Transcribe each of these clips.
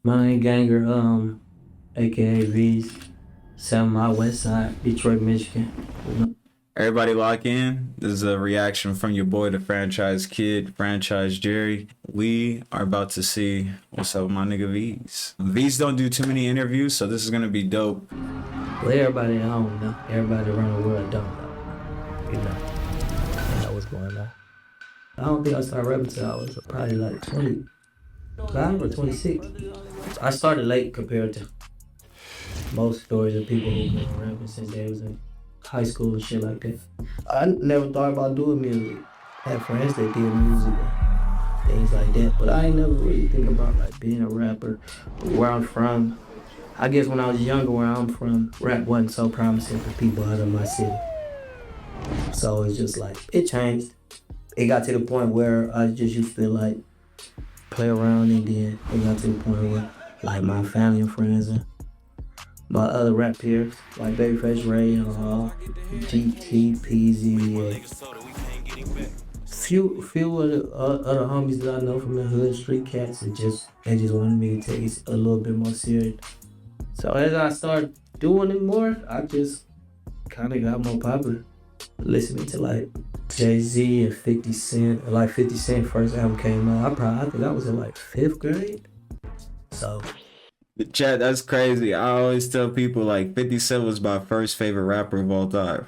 My name Ganger, aka Veeze, 7 Mile West Side, Detroit, Michigan. Everybody lock in. This is a reaction from your boy, the franchise kid, franchise Jerry. We are about to see what's up with my nigga Veeze. Veeze don't do too many interviews, so this is gonna be dope. Well, everybody at home know. Everybody around the world don't know. They know what's going on. I don't think I started rapping until I was probably like 25 or 26. I started late compared to most stories of people who've been rapping since they was in high school and shit like that. I never thought about doing music. I had friends that did music and things like that, but I ain't never really think about like being a rapper. Where I'm from, I guess when I was younger, where I'm from, rap wasn't so promising for people out of my city. So it's just like, it changed. It got to the point where I just used to like play around, and then it got to the point where like my family and friends and my other rap peers, like Babyface Ray and GT, PZ, few of the other homies that I know from the hood, street cats, and they just wanted me to take it a little bit more serious. So as I started doing it more, I just kind of got more popular. Listening to like Jay-Z and 50 Cent, like 50 Cent first album came out, I think I was in like 5th grade. So Chat, that's crazy. I always tell people like 50 Cent was my first favorite rapper of all time.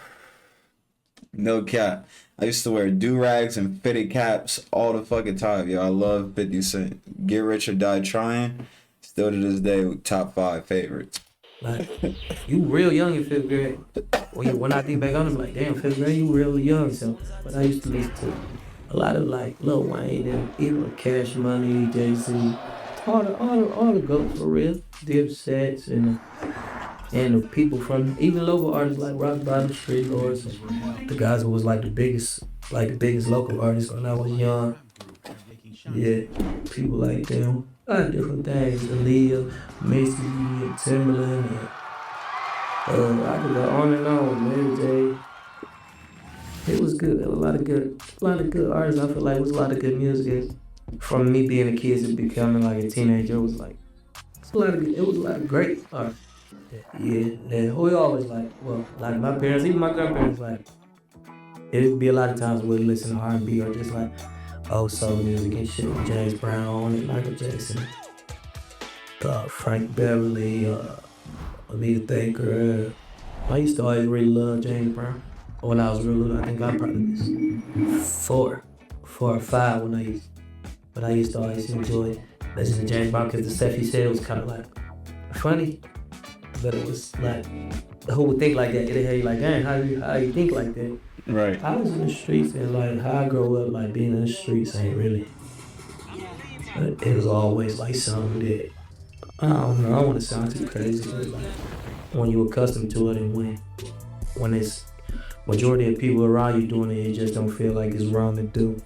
No cap. I used to wear do-rags and fitted caps all the fucking time. Yo, I love 50 Cent. Get Rich or Die Trying. Still to this day, top 5 favorites. like, you real young in 5th grade. When I think back on it, I'm like, damn, 5th grade, you real young. So, but I used to listen to a lot of like Lil Wayne and even Cash Money, Jay-Z, all the goats for real, Dipsets and the people from even local artists like Rock Bottom, Street Lords, and the guys who was like the biggest local artists when I was young. Yeah, people like them. A lot of different things. Aaliyah, Missy, and Timberland, and I could go on and on. Mary J. It was good. There was a lot of good artists. I feel like it was a lot of good music. From me being a kid to becoming like a teenager, it was a lot of great art. Yeah, and we always like, well, like my parents, even my grandparents, like, it'd be a lot of times we'd listen to R&B or just like old soul music and shit, James Brown and Michael Jackson, Frank Beverly, Anita Baker. I used to always really love James Brown. When I was real little, I think I probably was four or five but I used to always enjoy listening to James Brown because the stuff he said was kind of like funny, but it was like, who would think like that? It'd have you like, dang, how you think like that? Right. I was in the streets, and like how I grew up, like being in the streets ain't really, but it was always like something that, I don't know, I don't want to sound too crazy, but like when you accustomed to it and when it's majority of people around you doing it, it just don't feel like it's wrong to do.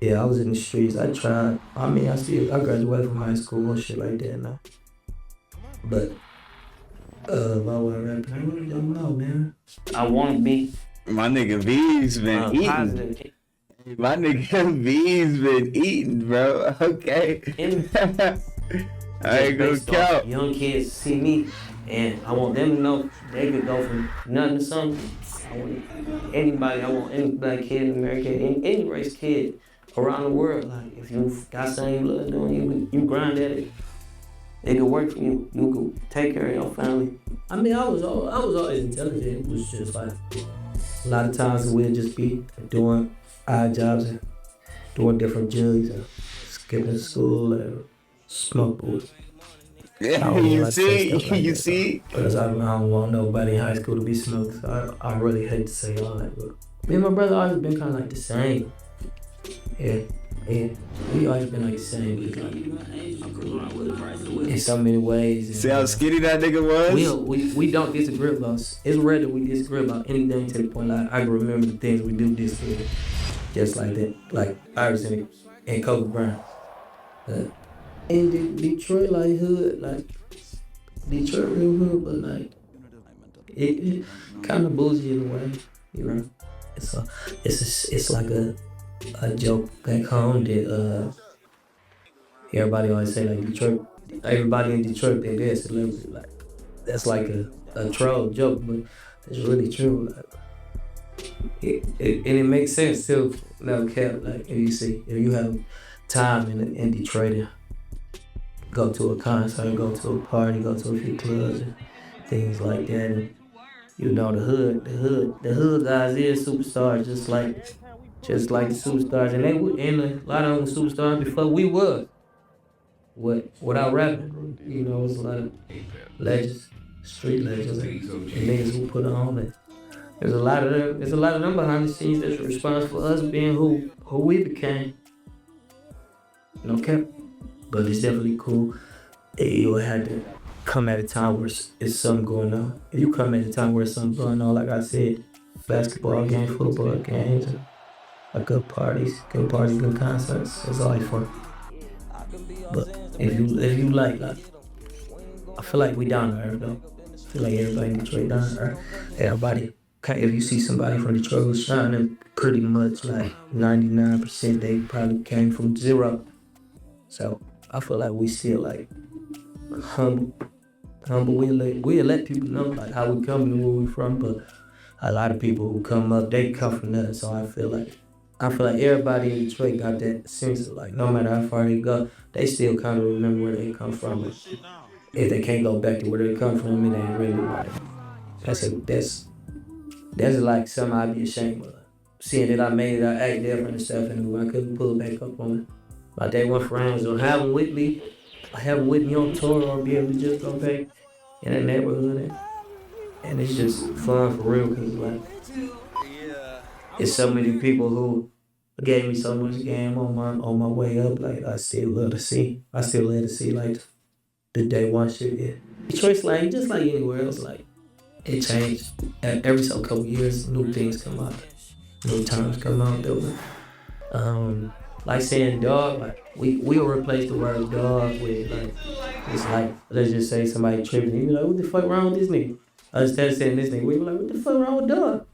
Yeah, I was in the streets. I tried. I mean, I graduated from high school and shit like that now. But if I was rapping, I really don't know, man. I want to be My nigga Veeze been eating. positive. My nigga Veeze been eating, bro. Okay. I ain't gonna count. Young kids see me, and I want them to know they could go from nothing to something. I want any black kid in America, any race kid around the world. Like, if you got something you love doing, you grind at it. It could work for you. You could take care of your family. I mean, I was always intelligent. It was just like a lot of times we'd just be doing odd jobs and doing different jugs and skipping school and smoke weed. Yeah, you see? Because I don't want nobody in high school to be smoked. So I really hate to say all that, but me and my brother always been kind of like the same. Yeah. We always been like the same. Like, in so many ways. And, See how skinny that nigga was? We don't disagree about. It's rare that we disagree about anything to the point like I can remember the things we do disagree. Just like that. Like Iverson and Kobe Bryant. In Detroit, like hood, like Detroit real hood, but like it kind of bougie in a way, you know. It's like a joke back home that everybody always say like Detroit everybody in Detroit think they're a celebrity. Like that's like a troll joke, but it's really true. Like, and it makes sense too. No cap. Like if you have time in Detroit and go to a concert, go to a party, go to a few clubs and things like that. And, you know the hood guys is superstars, just like the superstars, and they were and a lot of them were superstars before we were. Without rapping, you know, it's a lot of legends, street legends, and niggas who put on it. There's a lot of them behind the scenes that's responsible for us being who we became. No cap, but it's definitely cool. You had to come at a time where it's something going on. If you come at a time where something going on, like I said, basketball games, football games, like good parties, good concerts. It's always fun. But if you like, I feel like we down to earth though. I feel like everybody in Detroit down to earth. Everybody, if you see somebody from Detroit who's shining, pretty much like 99%, they probably came from zero. So I feel like we still like humble. We let people know like how we come and where we from, but a lot of people who come up, they come from nothing. So I feel like everybody in Detroit got that sense of like no matter how far they go, they still kind of remember where they come from. And if they can't go back to where they come from, it ain't really like that's like something I'd be ashamed of. Seeing that I made it, I act different and stuff, and I couldn't pull it back up on it. My day one friends don't have them with me. I have them with me on tour or be able to just go back in that neighborhood. And it's just fun for real because like it's so many people who gave me so much game on my way up. Like I still love to see. I still love to see like the day one shit. Yeah. Detroit's like just like anywhere else. Like it changed every so couple years. New things come out. New times come out. Though. Like saying dog, like we'll replace the word dog with like it's like let's just say somebody tripping, you be like, what the fuck wrong with this nigga? Instead of saying this nigga, we be like, what the fuck wrong with dog?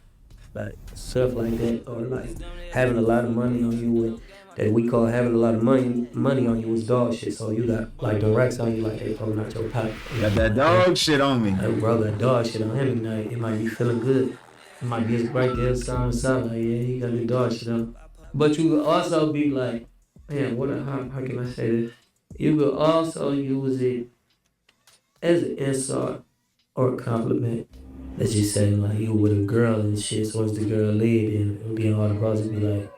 Like stuff like that, or like having a lot of money on you with that we call having a lot of money on you is dog shit. So you got like the racks on you like they pulling out your pocket. Got that dog shit on me. Like bro got dog shit on him tonight. It might be feeling good. It might be his birthday or something. Like yeah, he got the dog shit on. But you could also be like, man, how can I say this? You could also use it as an insult or a compliment. Let's just say like you with a girl and shit, so once the girl leave and it'll be all the bros be like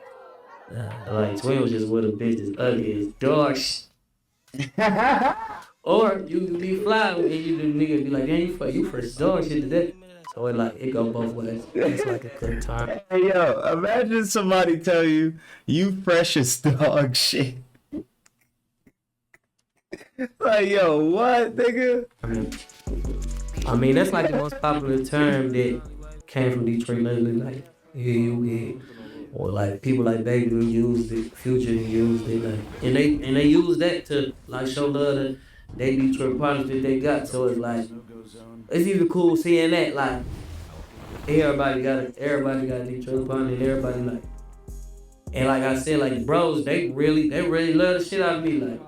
Twin was just with a bitch that's ugly as dog shit. Or you can be fly and you the nigga be like, damn, you first dog shit today. So it go both ways. It's like a good time. Hey yo, imagine somebody tell you fresh as dog shit. Like yo, what nigga? I mean that's like the most popular term that came from Detroit lately. Like yeah. Or like people like Baby used it, Future used it, like, and they use that to like show love to they Detroit partners that they got. So it's like it's even cool seeing that like everybody got a Detroit partner and everybody like, and like I said, like bros, they really love the shit out of me. Like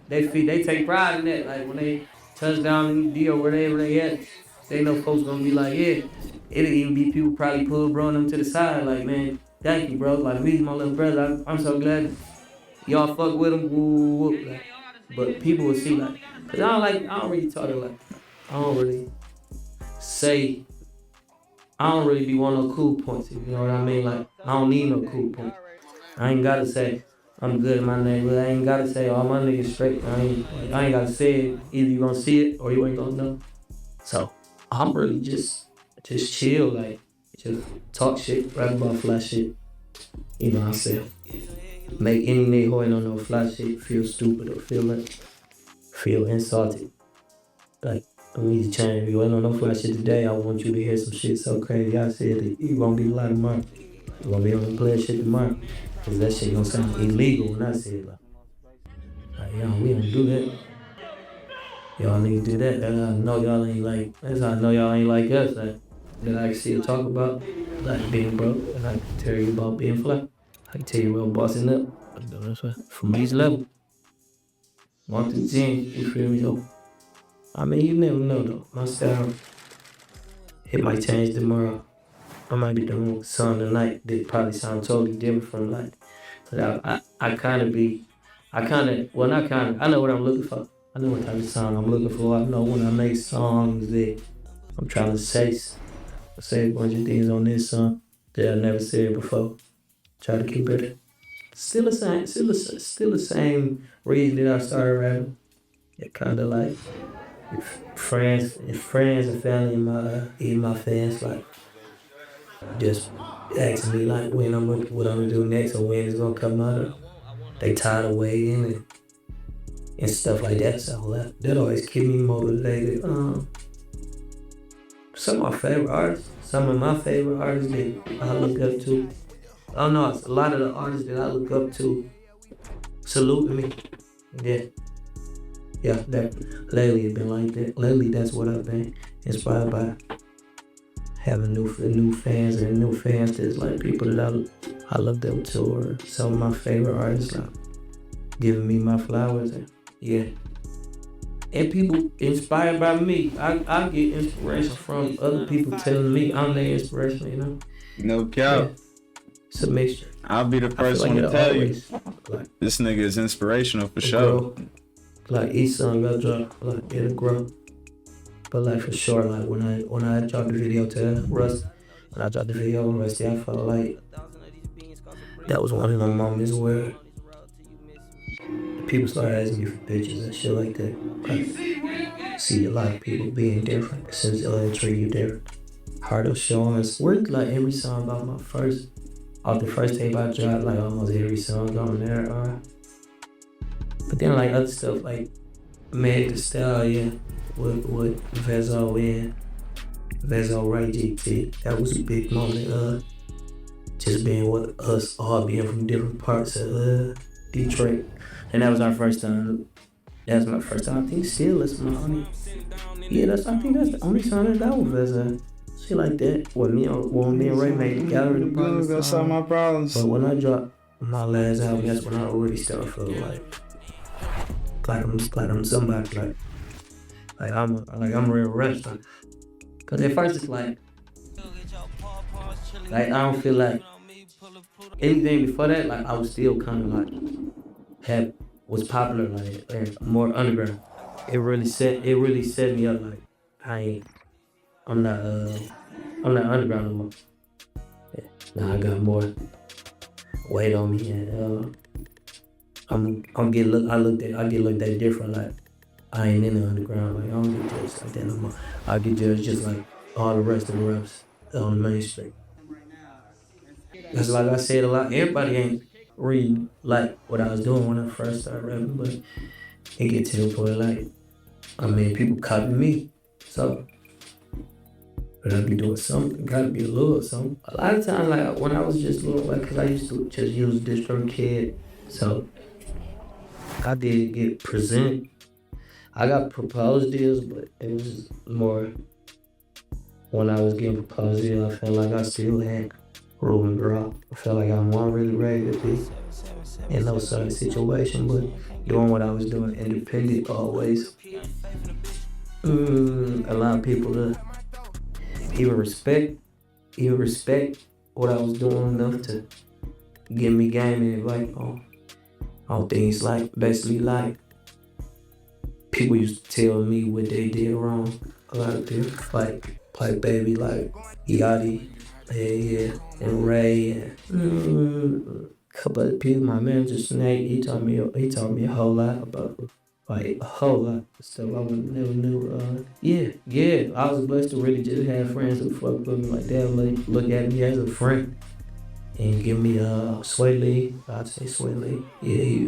they take pride in that. Like when they touch down in the D or wherever they at, they know folks gonna be like, yeah. It'll even be people probably pull bro them to the side, like man, thank you bro. Like me, my little brother, I'm so glad y'all fuck with him. Woo. Like, but people will see like, cause I don't really talk to like, I don't really be one of those cool points, you know what I mean? Like, I don't need no cool points. I ain't gotta say, I'm good in my neighborhood. I ain't gotta say, oh, my nigga's straight. I ain't gotta say it. Either you gonna see it or you ain't gonna know. So, I'm really just chill, like, just talk shit, rap about fly shit. You know what I'm saying? Make any nigga who ain't on no fly shit feel stupid or feel insulted. Like, I need to change. If you ain't on no fly shit today, I want you to hear some shit so crazy. I said that you gonna be a lot tomorrow. You gonna be able to play shit tomorrow. Cause that shit gonna sound illegal when I say it. Like y'all, we don't do that. Y'all need to do that. That's how I know y'all ain't like. That's how I know y'all ain't like us. Like, that I can still talk about like being broke, and I can tell you about being fly. I can tell you about bossing up. From each level. 1 to 10, you feel me? So, I mean, you never know though. My style, it might change tomorrow. I might be doing something tonight that probably sound totally different from like, but I kind of be, well, not kind of, I know what I'm looking for. I know what type of song I'm looking for. I know when I make songs that I'm trying to say a bunch of things on this song that I never said before. Try to keep it still the same reason that I started rapping. It kind of like friends and family and even my fans like just asking me like what I'm gonna do next or when it's gonna come out. Or they tired of waiting and stuff like that. So that always keep me motivated. Some of my favorite artists, some of my favorite artists that I look up to. I don't know, a lot of the artists that I look up to salute me. Yeah. Yeah, that lately it's been like that. Lately that's what I've been inspired by. Having new fans and new fans that's like people that I looked up to or some of my favorite artists like giving me my flowers and yeah. And people inspired by me. I get inspiration from other people telling me I'm their inspiration, you know? No cap. Yeah. It's a mixture. I'll be the first one to tell you. Like, this nigga is inspirational for sure. Like each song I drop, like it'll grow. But like for sure, like when I dropped the video to Russ, when I dropped the video on Rusty, I felt like that was one of the moments where people started asking me for pictures and shit like that. Like, see a lot of people being different since they'll treat you different. Heart of Showings worked like every song about off the first tape I dropped, like almost every song on there. But then like other stuff like Meg the Stallion with Vezo and Vezo Ray GT. That was a big moment. Just being with us all being from different parts of Detroit. And that was our first time. That was my first time. I think still it's my only. Yeah, I think that's the only song that got with Vezo. Shit like that. When me and Ray made the Gallery of the Problems. Go solve my problems. But when I dropped my last album, that's when I already started feeling like I'm somebody like I'm real rushed. Cause at first it's like I don't feel like anything before that. Like I was still kind of like was popular like more underground. It really set me up like I'm not underground no more. Yeah. Now I got more weight on me and I get looked at different. Like I ain't in the underground. Like I don't get judged like that no more. I get judged just like all the rest of the reps on the mainstream. That's like I said a lot. Everybody ain't reading like what I was doing when I first started rapping, but it get to the point like I mean people copy me, so but I be doing something. Gotta be a little something. A lot of times like when I was just little, like, cause I used to just use DistroKid, so I did get presented. I got proposed deals, but it was more when I was getting proposed deals, I felt like I still had room and grow. I felt like I wasn't really ready to be in no certain situation, but doing what I was doing independent always. A lot of people to even respect what I was doing enough to give me game and advice on things like basically like people used to tell me what they did wrong. A lot of people like Baby, like Yachty, yeah, and Ray, and a couple other people. My manager Snake, he taught me a whole lot about like a whole lot of stuff I would never knew. Yeah, I was blessed to really just have friends who fuck with me like that, like look at me as a friend and give me Sway Lee. I'd say Sway Lee. Yeah, he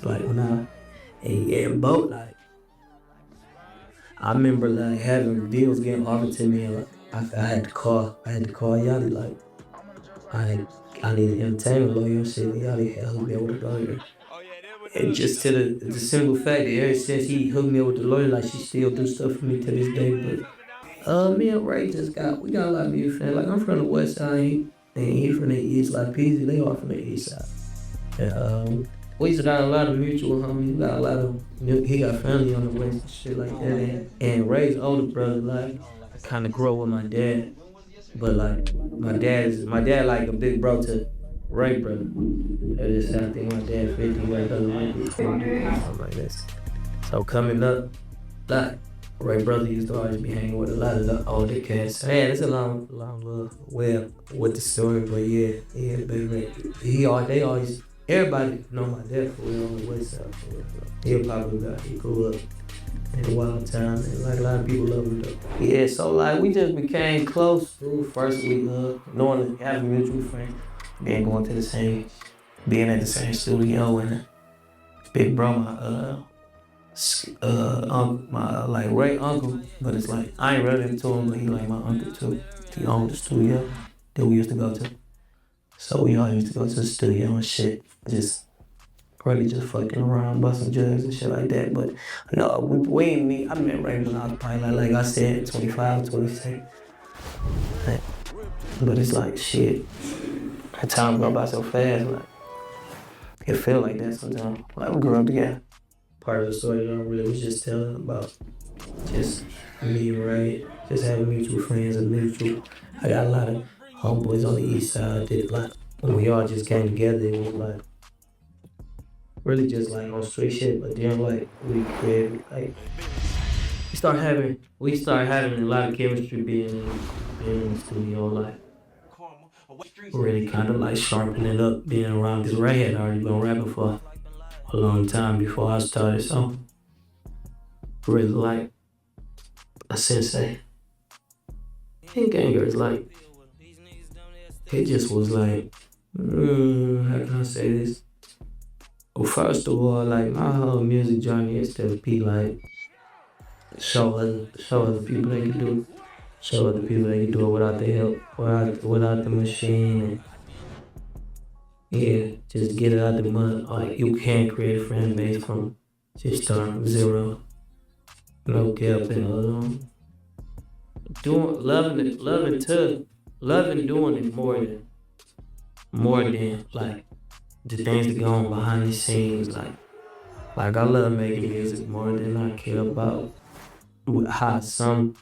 like when and both like I remember like having deals getting offered to me and like I had to call Yachty like I need an entertainment lawyer and shit. Yachty had hooked me up with a lawyer. And just to the simple fact that ever since he hooked me up with the lawyer, like she still do stuff for me to this day. But me and Ray we got a lot of mutual friends. Like I'm from the west side and he from the east, like Peasy, they all from the east side. And we just got a lot of mutual homies. We got a lot of he got family on the west and shit like that. And Ray's older brother like kind of grew up with my dad, but like my dad like a big bro to Ray brother. That is I think my dad 50, Ray brother might be 40, something like this. So coming up, like Ray brother used to always be hanging with a lot of the older cats. Man, it's a long little way with the story, but yeah, baby. They always, everybody know my dad for real on the west side. For real. He probably he grew up in a wild time, and like a lot of people love him though. Yeah, so like we just became close through first week knowing having mutual friends, being going to the same, being at the same studio, and big bro, my like Ray uncle, but it's like I ain't relative to him, but he like my uncle too. He owned the studio that we used to go to. So we all used to go to the studio and shit, just fucking around, busting jugs and shit like that. But no, we ain't meet. I met Ray when I was probably like I said, 25, 26. But it's like shit. That time go by so fast, like it feel like that sometimes. Like we grew up together. Part of the story that I really was just telling about just me and Ray, just having mutual friends and mutual. I got a lot of homeboys on the east side that like when we all just came together, it was like really just like on straight shit. But then like we created like we start having a lot of chemistry being in the studio, like really kind of like sharpening up being around because Ray had already been rapping for a long time before I started, so really like a sensei. And Gangers like it just was like how can I say this? Well, first of all, like my whole music journey is to be like show other people they can do it. Show other people they can do it without the help, without the machine, and yeah, just get it out the mud. Like you can create a fan base from just starting from zero, no cap, and doing loving doing it more than like the things that go on behind the scenes. Like I love making music more than I care about how some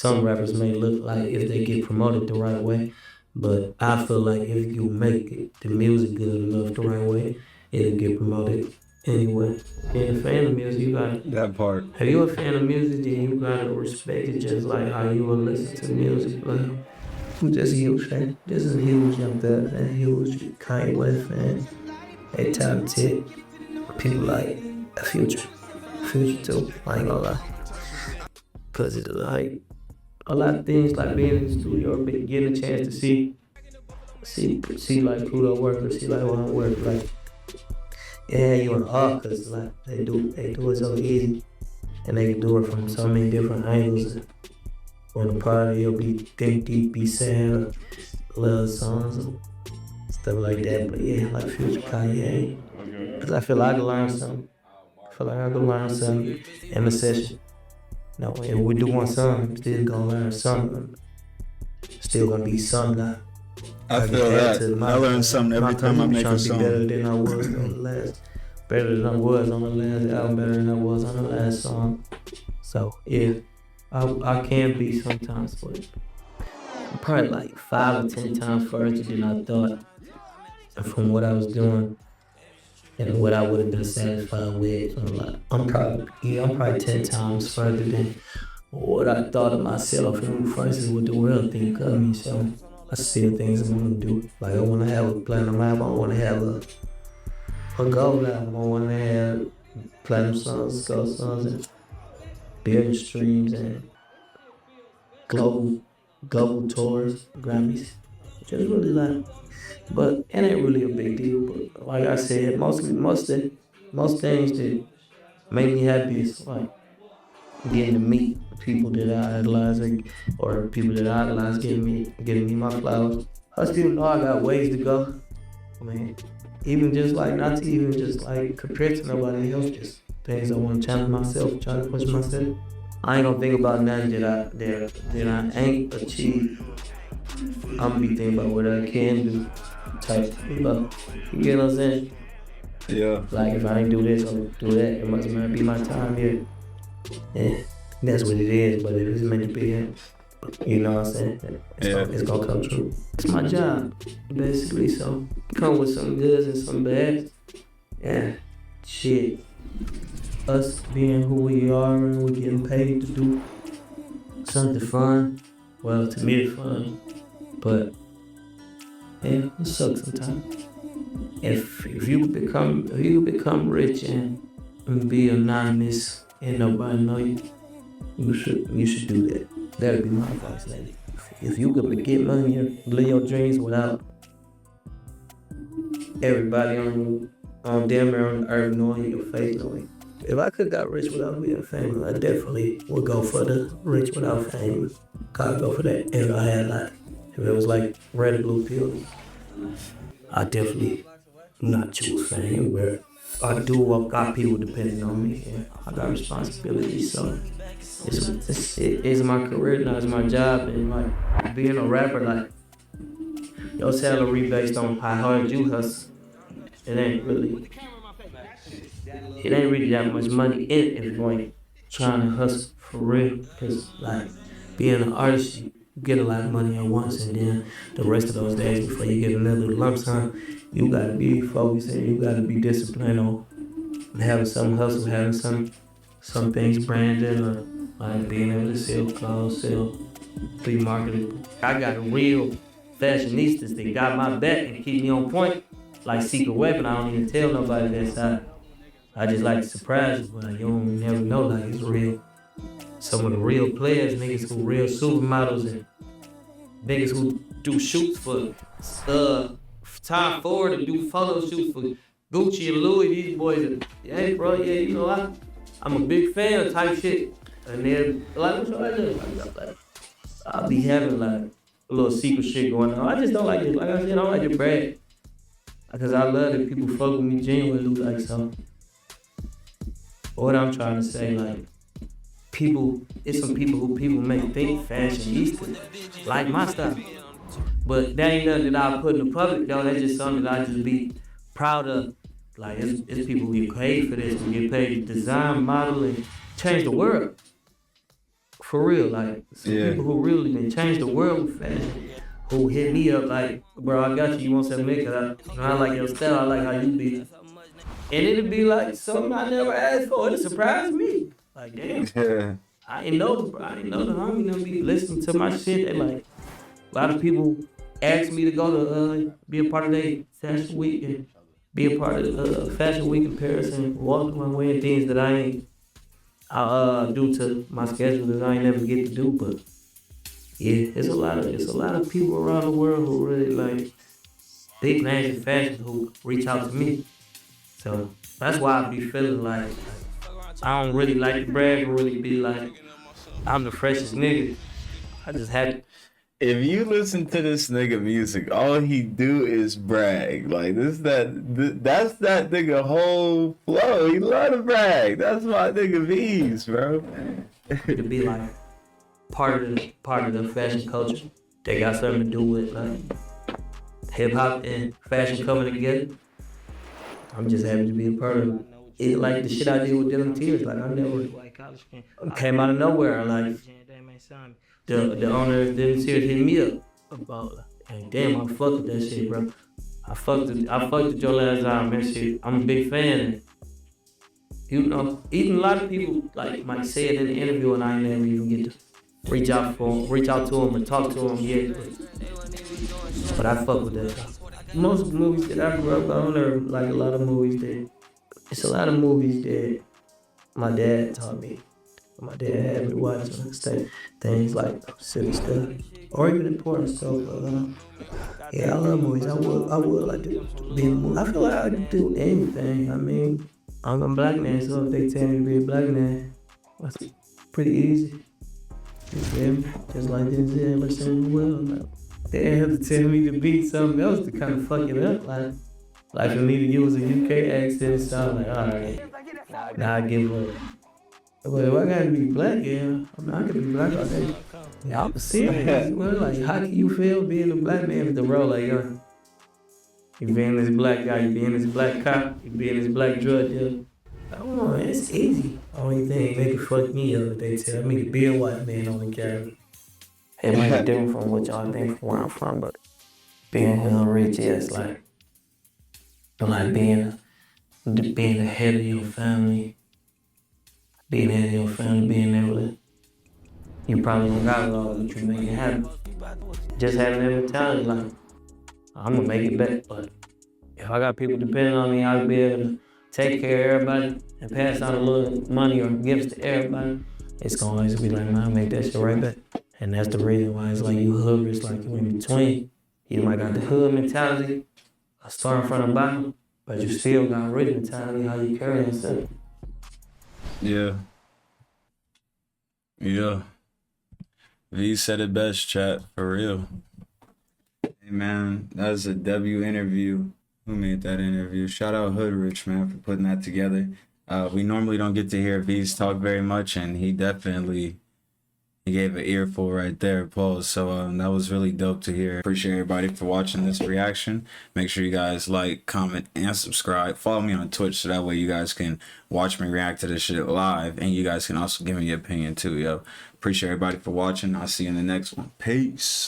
rappers may look like if they get promoted the right way. But I feel like if you make the music good enough the right way, it'll get promoted anyway. Being a fan of music, you gotta That part. if you a fan of music, then you gotta respect it just like how you will listen to music. Like I'm just a huge fan. This is a huge Young Thug fan, huge Kanye West fan. They talented people like Future too. I ain't gonna lie. Cause it's like a lot of things like being in the studio, getting a chance to see like Pluto work or see like one work. Like yeah, you in awe cause like they do it so easy, and they can do it from so many different angles. On the party, you'll be think deep, be sad, love songs and stuff like that. But yeah, like Future, Kanye, cause I feel like I can learn something. In the session. No, if we do one song, I'm still gonna learn something. Still gonna be something. I feel that. I learn something every time I make a song. Better than I was on the last. Better than I was on the last album. Better than I was on the last song. So yeah, I can be sometimes, but I'm probably like 5 or 10 times further than I thought from what I was doing and what I would have been satisfied with. I'm probably 10 times further than what I thought of myself and versus what the world think of me. So I still things I want to do. Like I want to have a platinum album. I want to have a gold album. I want to have platinum songs, gold songs, and billion streams and global tours, Grammys. Just really like. But it ain't really a big deal. But like I said, most things that make me happy is like getting to meet people that I idolize, or people that I idolize getting me my flowers. I still know I got ways to go. I mean, even just like not to even just like compare to nobody else, just things I want to challenge myself, try to push myself. I ain't gonna think about nothing that I ain't achieved. I'm gonna be thinking about what I can do. Type, you get what I'm saying? Yeah. Like if I ain't do this or do that, it must not be my time yet. And that's what it is. But if it's meant to be, you know what I'm saying? It's gonna come true. It's my job, basically. So come with some goods and some bads. Yeah, shit. Us being who we are and we getting paid to do something fun. Well, to me it's fun, but yeah, it sucks sometimes. If you become rich and be anonymous and nobody know you, you should do that. That'd be my advice, lady. If you could get money and live your dreams without everybody on damn near on the earth knowing your face, knowing. If I could got rich without being famous, I definitely would go for the rich without fame. I'd go for that. If I had like, if it was like red or blue pill, I definitely not choose fame, but I do got people depending on me and I got responsibilities, so it's my career now, it's my job, and like being a rapper, like your salary based on how hard you hustle. It ain't really that much money in it if you ain't trying to hustle for real. Cause like being an artist, you get a lot of money at once, and then the rest of those days before you get another lump sum, you gotta be focused and you gotta be disciplined on having some hustle, having some things branded, or like being able to sell clothes, be marketed. I got real fashionistas that got my back and keep me on point. Like Secret Weapon, I don't even tell nobody that side. I just like to surprise you, but you don't never know, like it's real. Some of the real players, niggas who real supermodels and niggas who do shoots for Tom Ford and do photo shoots for Gucci and Louis, these boys, hey bro, yeah, you know, I'm a big fan of type shit. And then, like, what I do? Like, I'll be having like a little secret shit going on. I just don't like it. Like I said, I don't like to brag. Because I love that people fuck with me genuinely, like so. What I'm trying to say, like, it's some people who people may think fashionistas, like my stuff. But that ain't nothing that I put in the public though, that's just something that I just be proud of. Like, it's people who get paid for this, who get paid to design, model, and change the world. For real, like, some people who really can change the world with fashion, who hit me up like, bro, I got you, you want something make it? I like your style, I like how you be. And it'd be like something I never asked for, it surprised me. Like, damn, I didn't know the homie them be listening to my shit. They like, a lot of people asked me to go to be a part of their fashion week and be a part of fashion week in Paris and walk my way and things that I ain't due to my schedule that I ain't never get to do. But yeah, it's a lot of people around the world who really like big names in fashion who reach out to me. So that's why I be feeling like I don't really like to brag or really be like I'm the freshest nigga. I just had. If you listen to this nigga music, all he do is brag. Like that's that nigga whole flow. He love to brag. That's my nigga Veeze, bro. To be like part of the fashion culture. They got something to do with like hip hop and fashion coming together. I'm just happy to be a part of it. It like the shit I did with Dylan Tears. Like I never came out of nowhere. Like the owner of Dylan Tears hit me up about like, damn, I fucked with that shit, bro. I fucked with your last album and shit. I'm a big fan. You know, even a lot of people like might say it in the interview and I ain't never even get to reach out to them and talk to them yet. But I fuck with that. Most movies that I grew up on are like a lot of movies that my dad taught me. My dad had me watch things like silly stuff or even important stuff. Yeah, I love movies. I would like to be in a movie. I feel like I could do anything. I mean, I'm a black man, so if they tell me to be a black man, that's pretty easy. You feel me? Just like Denzel or saying, well, they didn't have to tell me to be something else to kind of fuck it up. Like for me to use a UK accent and stuff, like, alright, now I give up. But if I gotta be black, yeah, I mean, I could be black all day. Yeah, I'm serious. Well, like, how do you feel being a black man with the role like yours? You being this black guy, you being this black cop, you being this black drug dealer. I don't know, man, it's easy. Only thing make it fuck me up, they tell me to be a white man on the camera. It might be different from what y'all think from where I'm from, but being HoodRich is like being the head of your family, being the head of your family, being able to, you probably don't got it all, but you make it happen. Just having that mentality, like, I'm gonna make it back, but if I got people depending on me, I'll be able to take care of everybody and pass out a little money or gifts to everybody. It's gonna always be like, man, I'll make that shit right back. And that's the reason why it's like you HoodRich, like you in between. You might got the hood mentality, starting from the bottom, but you still got rich mentality, how you carry yourself. Yeah. Yeah. Veeze said it best, chat, for real. Hey, man, that was a W interview. Who made that interview? Shout out HoodRich, man, for putting that together. We normally don't get to hear Veeze talk very much, and he definitely gave an earful right there, pause. So that was really dope to hear. Appreciate everybody for watching this reaction. Make sure you guys like, comment, and subscribe. Follow me on Twitch so that way you guys can watch me react to this shit live, and you guys can also give me your opinion too, yo. Appreciate everybody for watching. I'll see you in the next one. Peace.